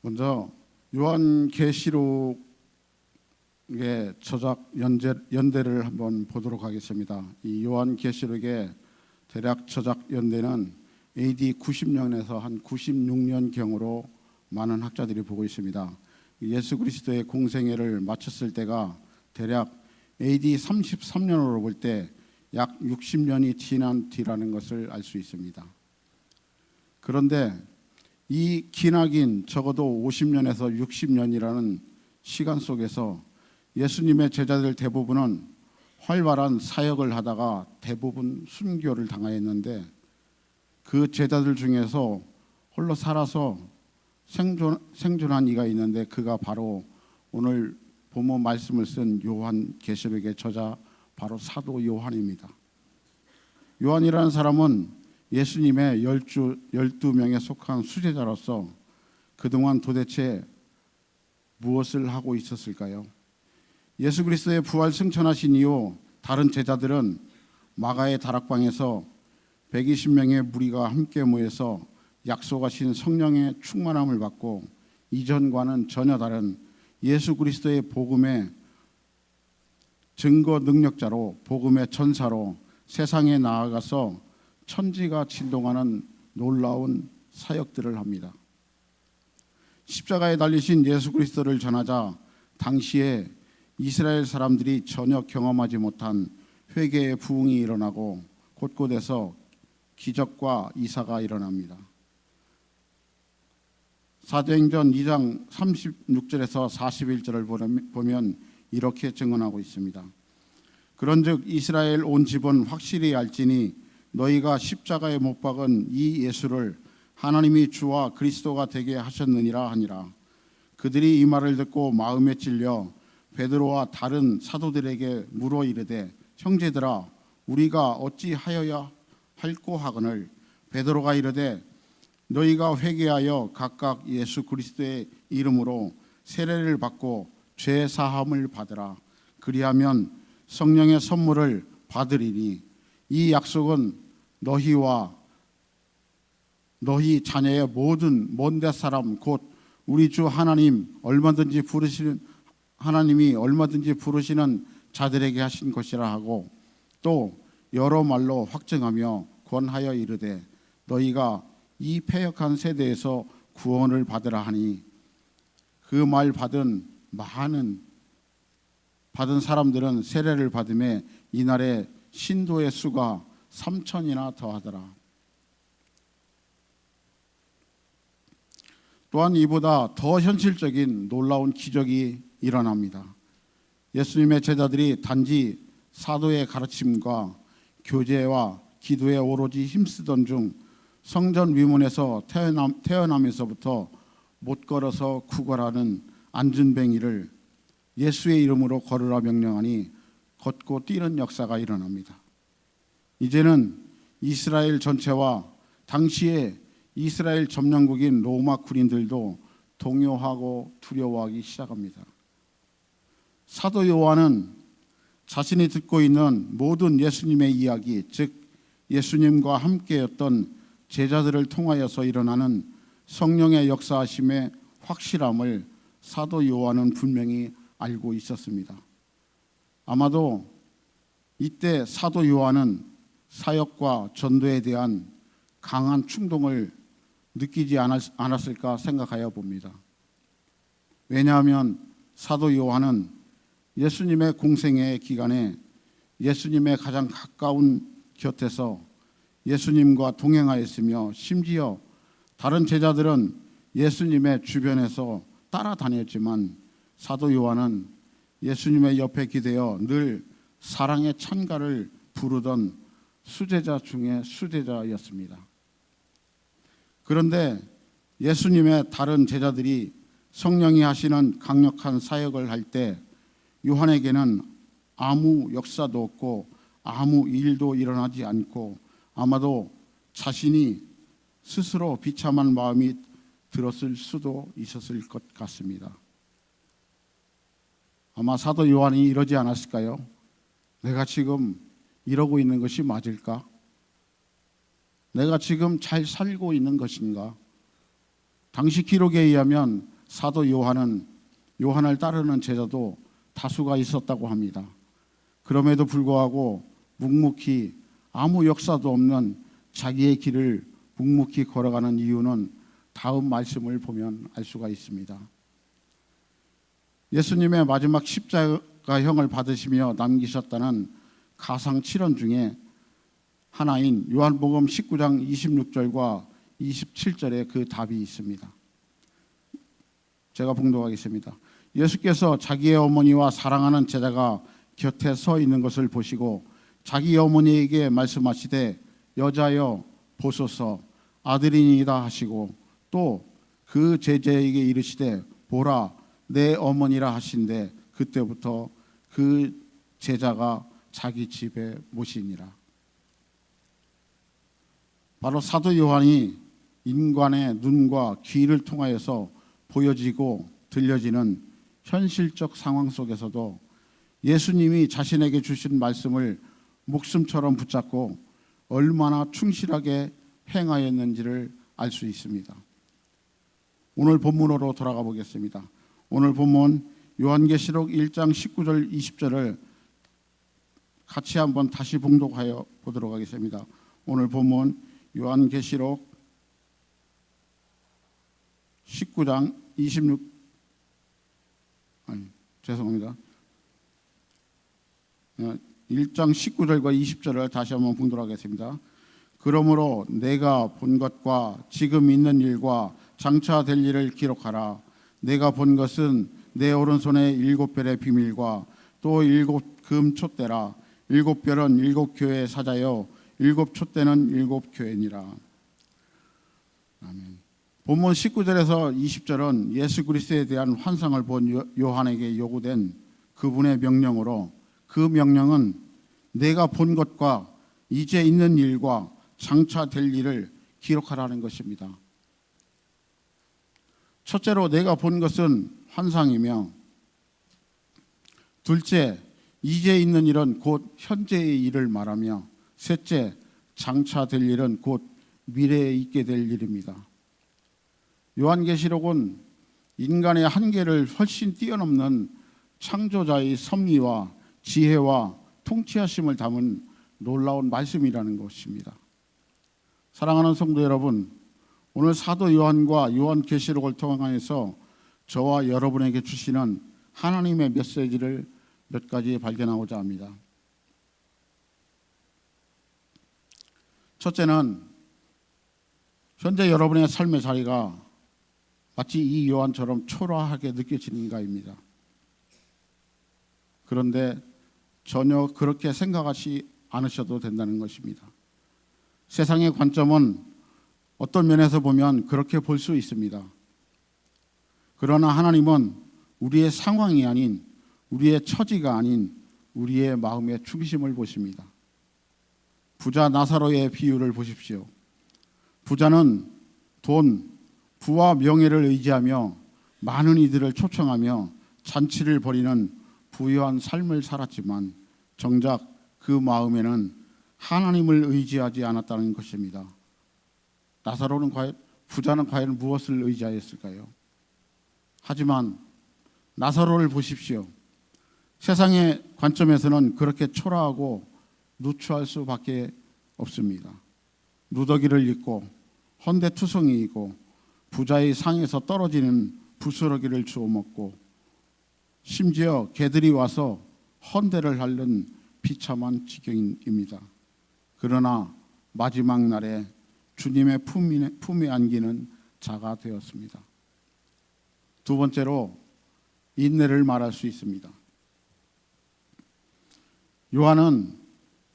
먼저 요한계시록의 저작 연대를 한번 보도록 하겠습니다. 이 요한계시록의 대략 저작 연대는 AD 90년에서 한 96년경으로 많은 학자들이 보고 있습니다. 예수 그리스도의 공생애를 마쳤을 때가 대략 AD 33년으로 볼 때 약 60년이 지난 뒤라는 것을 알 수 있습니다. 그런데 이 기나긴 적어도 50년에서 60년이라는 시간 속에서 예수님의 제자들 대부분은 활발한 사역을 하다가 대부분 순교를 당하였는데, 그 제자들 중에서 홀로 살아서 생존한 이가 있는데, 그가 바로 오늘 본문 말씀을 쓴 요한계시록의 저자 바로 사도 요한입니다. 요한이라는 사람은 예수님의 12명에 속한 수제자로서 그동안 도대체 무엇을 하고 있었을까요? 예수 그리스도의 부활 승천하신 이후 다른 제자들은 마가의 다락방에서 120명의 무리가 함께 모여서 약속하신 성령의 충만함을 받고 이전과는 전혀 다른 예수 그리스도의 복음의 증거 능력자로, 복음의 전사로 세상에 나아가서 천지가 진동하는 놀라운 사역들을 합니다. 십자가에 달리신 예수 그리스도를 전하자 당시에 이스라엘 사람들이 전혀 경험하지 못한 회개의 부흥이 일어나고 곳곳에서 기적과 이사가 일어납니다. 사도행전 2장 36절에서 41절을 보면 이렇게 증언하고 있습니다. 그런즉 이스라엘 온 집은 확실히 알지니 너희가 십자가에 못 박은 이 예수를 하나님이 주와 그리스도가 되게 하셨느니라 하니라. 그들이 이 말을 듣고 마음에 찔려 베드로와 다른 사도들에게 물어 이르되, 형제들아, 우리가 어찌하여야 할꼬 하거늘. 베드로가 이르되, 너희가 회개하여 각각 예수 그리스도의 이름으로 세례를 받고 죄 사함을 받으라. 그리하면 성령의 선물을 받으리니 이 약속은 너희와 너희 자녀의 모든 먼데 사람 곧 우리 주 하나님이 얼마든지 부르시는 자들에게 하신 것이라 하고, 또 여러 말로 확증하며 권하여 이르되 너희가 이 패역한 세대에서 구원을 받으라 하니, 그 말 받은 사람들은 세례를 받음에 이날에 신도의 수가 3,000이나 더하더라. 또한 이보다 더 현실적인 놀라운 기적이 일어납니다. 예수님의 제자들이 단지 사도의 가르침과 교제와 기도에 오로지 힘쓰던 중 성전 위문에서 태어나면서부터 못 걸어서 구걸하는 안진뱅이를 예수의 이름으로 걸으라 명령하니 걷고 뛰는 역사가 일어납니다. 이제는 이스라엘 전체와 당시에 이스라엘 점령국인 로마 군인들도 동요하고 두려워하기 시작합니다. 사도 요한은 자신이 듣고 있는 모든 예수님의 이야기, 즉 예수님과 함께였던 제자들을 통하여서 일어나는 성령의 역사하심의 확실함을 사도 요한은 분명히 알고 있었습니다. 아마도 이때 사도 요한은 사역과 전도에 대한 강한 충동을 느끼지 않았을까 생각하여 봅니다. 왜냐하면 사도 요한은 예수님의 공생애 기간에 예수님의 가장 가까운 곁에서 예수님과 동행하였으며, 심지어 다른 제자들은 예수님의 주변에서 따라다녔지만 사도 요한은 예수님의 옆에 기대어 늘 사랑의 찬가를 부르던 수제자 중에 수제자였습니다. 그런데 예수님의 다른 제자들이 성령이 하시는 강력한 사역을 할 때 요한에게는 아무 역사도 없고 아무 일도 일어나지 않고 아마도 자신이 스스로 비참한 마음이 들었을 수도 있었을 것 같습니다. 아마 사도 요한이 이러지 않았을까요? 내가 지금 이러고 있는 것이 맞을까? 내가 지금 잘 살고 있는 것인가? 당시 기록에 의하면 사도 요한을 따르는 제자도 다수가 있었다고 합니다. 그럼에도 불구하고 묵묵히 아무 역사도 없는 자기의 길을 묵묵히 걸어가는 이유는 다음 말씀을 보면 알 수가 있습니다. 예수님의 마지막 십자가형을 받으시며 남기셨다는 가상 7원 중에 하나인 요한복음 19장 26절과 27절에 그 답이 있습니다. 제가 봉독하겠습니다. 예수께서 자기의 어머니와 사랑하는 제자가 곁에 서 있는 것을 보시고 자기 어머니에게 말씀하시되 여자여 보소서 아들이니이다 하시고 또 그 제자에게 이르시되 보라 내 어머니라 하신대 그때부터 그 제자가 자기 집에 모시니라. 바로 사도 요한이 인간의 눈과 귀를 통하여서 보여지고 들려지는 현실적 상황 속에서도 예수님이 자신에게 주신 말씀을 목숨처럼 붙잡고 얼마나 충실하게 행하였는지를 알 수 있습니다. 오늘 본문으로 돌아가 보겠습니다. 오늘 본문 요한계시록 1장 19절 20절을 같이 한번 다시 봉독하여 보도록 하겠습니다. 오늘 본문 요한계시록 19장 1장 19절과 20절을 다시 한번 봉독하도록 하겠습니다. 그러므로 내가 본 것과 지금 있는 일과 장차 될 일을 기록하라. 내가 본 것은 내 오른손에 7별의 비밀과 또 7금 촛대라. 7별은 7교회의 사자여 7촛대는 7교회니라. 아멘. 본문 19절에서 20절은 예수 그리스도에 대한 환상을 본 요한에게 요구된 그분의 명령으로, 그 명령은 내가 본 것과 이제 있는 일과 장차 될 일을 기록하라는 것입니다. 첫째로 내가 본 것은 환상이며, 둘째 이제 있는 일은 곧 현재의 일을 말하며, 셋째 장차 될 일은 곧 미래에 있게 될 일입니다. 요한계시록은 인간의 한계를 훨씬 뛰어넘는 창조자의 섭리와 지혜와 통치하심을 담은 놀라운 말씀이라는 것입니다. 사랑하는 성도 여러분, 오늘 사도 요한과 요한계시록을 통해서 저와 여러분에게 주시는 하나님의 메시지를 몇 가지 발견하고자 합니다. 첫째는 현재 여러분의 삶의 자리가 마치 이 요한처럼 초라하게 느껴지는가입니다. 그런데 전혀 그렇게 생각하지 않으셔도 된다는 것입니다. 세상의 관점은 어떤 면에서 보면 그렇게 볼 수 있습니다. 그러나 하나님은 우리의 상황이 아닌, 우리의 처지가 아닌 우리의 마음의 중심을 보십니다. 부자 나사로의 비유를 보십시오. 부자는 돈, 부와 명예를 의지하며 많은 이들을 초청하며 잔치를 벌이는 부유한 삶을 살았지만 정작 그 마음에는 하나님을 의지하지 않았다는 것입니다. 부자는 과연 무엇을 의지하였을까요? 하지만 나사로를 보십시오. 세상의 관점에서는 그렇게 초라하고 누추할 수밖에 없습니다. 누더기를 입고 헌데투성이이고 부자의 상에서 떨어지는 부스러기를 주워 먹고 심지어 개들이 와서 헌대를 하는 비참한 지경입니다. 그러나 마지막 날에 주님의 품에 안기는 자가 되었습니다. 두 번째로 인내를 말할 수 있습니다. 요한은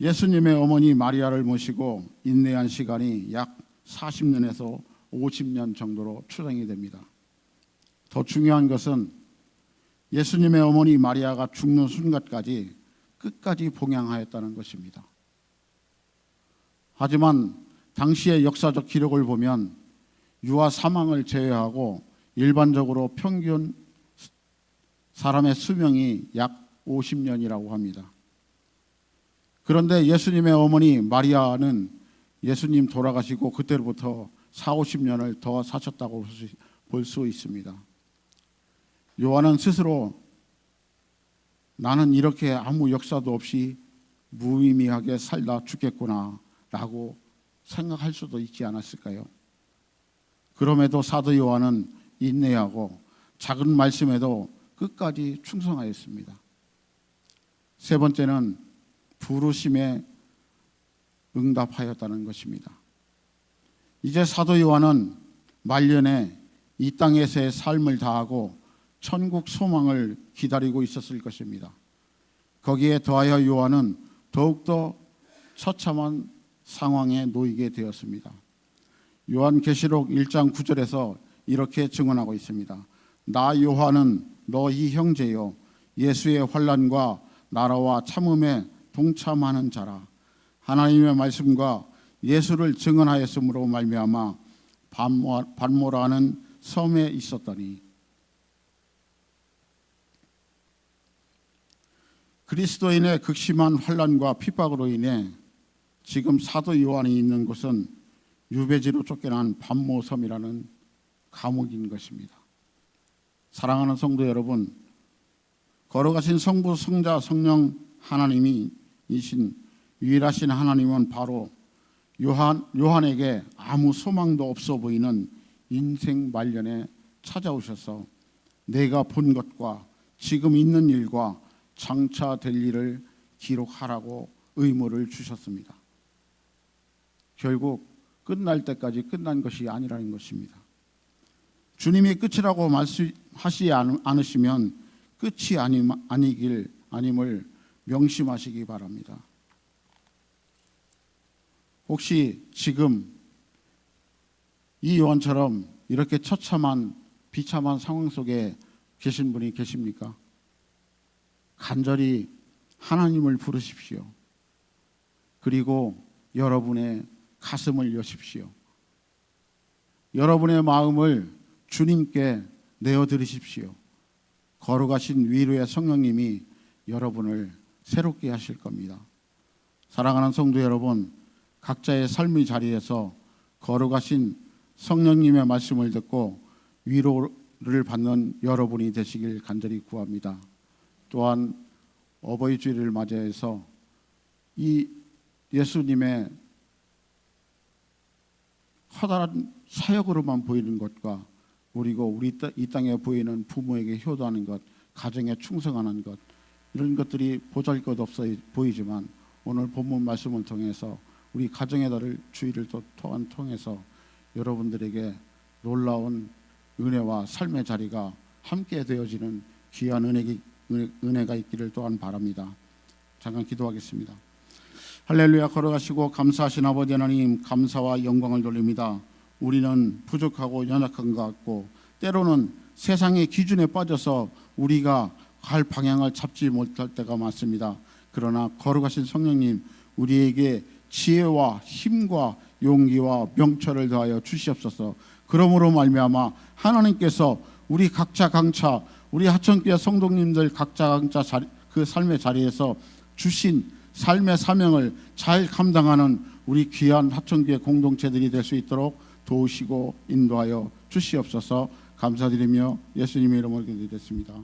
예수님의 어머니 마리아를 모시고 인내한 시간이 약 40년에서 50년 정도로 추정이 됩니다. 더 중요한 것은 예수님의 어머니 마리아가 죽는 순간까지 끝까지 봉양하였다는 것입니다. 하지만 당시의 역사적 기록을 보면 유아 사망을 제외하고 일반적으로 평균 사람의 수명이 약 50년이라고 합니다. 그런데 예수님의 어머니 마리아는 예수님 돌아가시고 그때로부터 40, 50년을 더 사셨다고 볼 수 있습니다. 요한은 스스로 나는 이렇게 아무 역사도 없이 무의미하게 살다 죽겠구나 라고 생각할 수도 있지 않았을까요? 그럼에도 사도 요한은 인내하고 작은 말씀에도 끝까지 충성하였습니다. 세 번째는 부르심에 응답하였다는 것입니다. 이제 사도 요한은 말년에 이 땅에서의 삶을 다하고 천국 소망을 기다리고 있었을 것입니다. 거기에 더하여 요한은 더욱더 처참한 상황에 놓이게 되었습니다. 요한계시록 1장 9절에서 이렇게 증언하고 있습니다. 나 요한은 너희 형제요 예수의 환난과 나라와 참음에 동참하는 자라. 하나님의 말씀과 예수를 증언하였으므로 말미암아 반모라는 섬에 있었더니, 그리스도인의 극심한 환난과 핍박으로 인해 지금 사도 요한이 있는 곳은 유배지로 쫓겨난 반모섬이라는 감옥인 것입니다. 사랑하는 성도 여러분, 걸어가신 성부, 성자, 성령 하나님이신 유일하신 하나님은 바로 요한에게 아무 소망도 없어 보이는 인생 말년에 찾아오셔서 내가 본 것과 지금 있는 일과 장차 될 일을 기록하라고 의무를 주셨습니다. 결국 끝날 때까지 끝난 것이 아니라는 것입니다. 주님이 끝이라고 말씀하시지 않으시면 끝이 아님을 명심하시기 바랍니다. 혹시 지금 이 요한처럼 이렇게 처참한 비참한 상황 속에 계신 분이 계십니까? 간절히 하나님을 부르십시오. 그리고 여러분의 가슴을 여십시오. 여러분의 마음을 주님께 내어드리십시오. 거룩하신 위로의 성령님이 여러분을 새롭게 하실 겁니다. 사랑하는 성도 여러분, 각자의 삶의 자리에서 거룩하신 성령님의 말씀을 듣고 위로를 받는 여러분이 되시길 간절히 구합니다. 또한 어버이 주일을 맞이해서 이 예수님의 커다란 사역으로만 보이는 것과 그리고 우리 이 땅에 보이는 부모에게 효도하는 것, 가정에 충성하는 것, 이런 것들이 보잘것없어 보이지만 오늘 본문 말씀을 통해서 우리 가정의 달을 주일을 또한 통해서 여러분들에게 놀라운 은혜와 삶의 자리가 함께 되어지는 귀한 은혜가 있기를 또한 바랍니다. 잠깐 기도하겠습니다. 할렐루야. 걸어가시고 감사하신 아버지 하나님, 감사와 영광을 돌립니다. 우리는 부족하고 연약한 것 같고 때로는 세상의 기준에 빠져서 우리가 갈 방향을 잡지 못할 때가 많습니다. 그러나 거룩하신 성령님, 우리에게 지혜와 힘과 용기와 명철을 더하여 주시옵소서. 그러므로 말미암아 하나님께서 우리 각자 강차, 우리 하천교회 성도님들 각자 강차 그 삶의 자리에서 주신 삶의 사명을 잘 감당하는 우리 귀한 하천교회 공동체들이 될 수 있도록 도우시고 인도하여 주시옵소서. 감사드리며 예수님의 이름으로 기도드렸습니다.